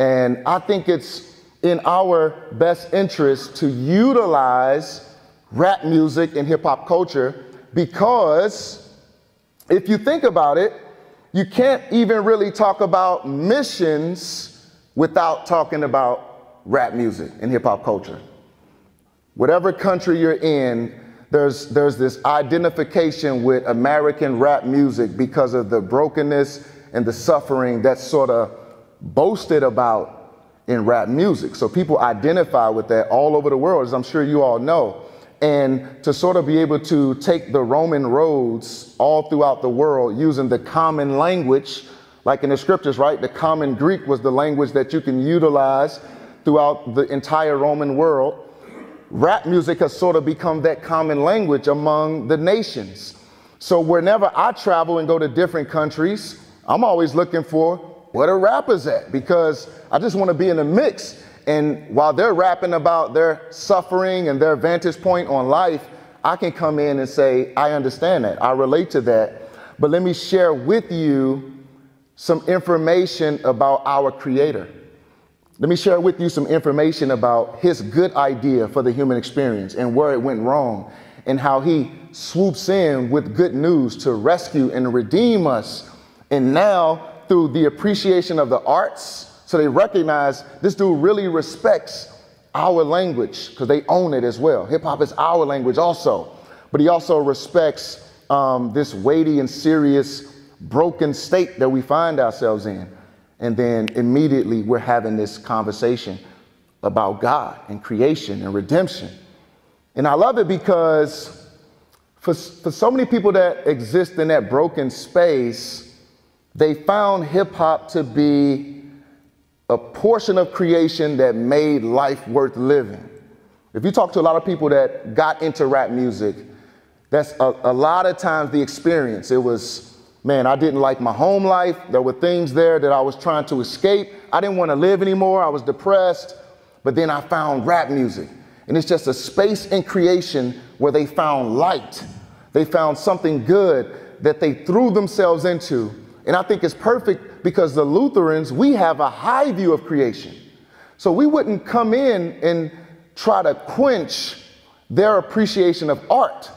And I think it's in our best interest to utilize rap music and hip hop culture, because if you think about it, you can't even really talk about missions without talking about rap music and hip hop culture. Whatever country you're in, there's this identification with American rap music because of the brokenness and the suffering that's sort of boasted about in rap music. So people identify with that all over the world, as I'm sure you all know. And to sort of be able to take the Roman roads all throughout the world using the common language, like in the scriptures, right? The common Greek was the language that you can utilize throughout the entire Roman world. Rap music has sort of become that common language among the nations. So whenever I travel and go to different countries, I'm always looking for where the rappers at, because I just want to be in the mix. And while they're rapping about their suffering and their vantage point on life, I can come in and say, I understand that, I relate to that. But let me share with you some information about our Creator. Let me share with you some information about his good idea for the human experience and where it went wrong, and how he swoops in with good news to rescue and redeem us. And now, through the appreciation of the arts, so they recognize this dude really respects our language, because they own it as well. Hip hop is our language also, but he also respects this weighty and serious broken state that we find ourselves in. And then immediately we're having this conversation about God and creation and redemption. And I love it because for so many people that exist in that broken space, they found hip hop to be a portion of creation that made life worth living. If you talk to a lot of people that got into rap music, that's a lot of times the experience. It was, man, I didn't like my home life. There were things there that I was trying to escape. I didn't want to live anymore. I was depressed. But then I found rap music. And it's just a space in creation where they found light. They found something good that they threw themselves into. And I think it's perfect because the Lutherans, we have a high view of creation. So we wouldn't come in and try to quench their appreciation of art.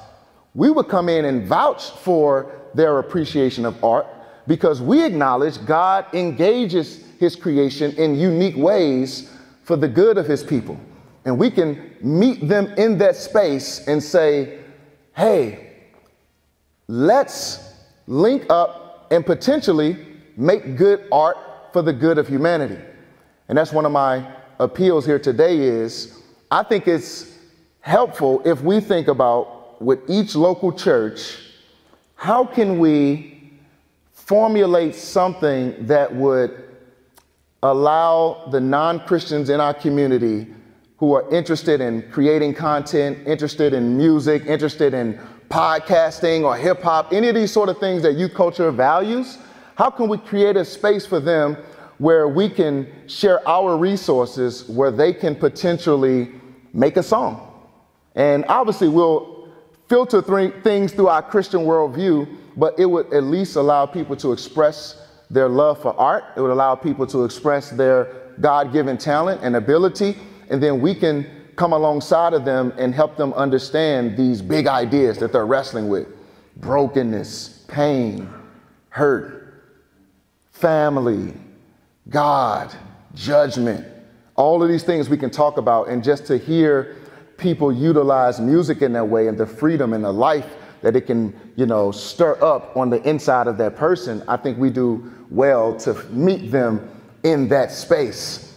We would come in and vouch for their appreciation of art, because we acknowledge God engages his creation in unique ways for the good of his people. And we can meet them in that space and say, hey, let's link up and potentially make good art for the good of humanity. And that's one of my appeals here today is, I think it's helpful if we think about, with each local church, how can we formulate something that would allow the non-Christians in our community who are interested in creating content, interested in music, interested in podcasting or hip hop, any of these sort of things that youth culture values, how can we create a space for them where we can share our resources, where they can potentially make a song? And obviously we'll filter things through our Christian worldview, but it would at least allow people to express their love for art. It would allow people to express their God-given talent and ability. And then we can come alongside of them and help them understand these big ideas that they're wrestling with: brokenness, pain, hurt, family, God, judgment. All of these things we can talk about, and just to hear people utilize music in that way and the freedom and the life that it can, stir up on the inside of that person, I think we do well to meet them in that space.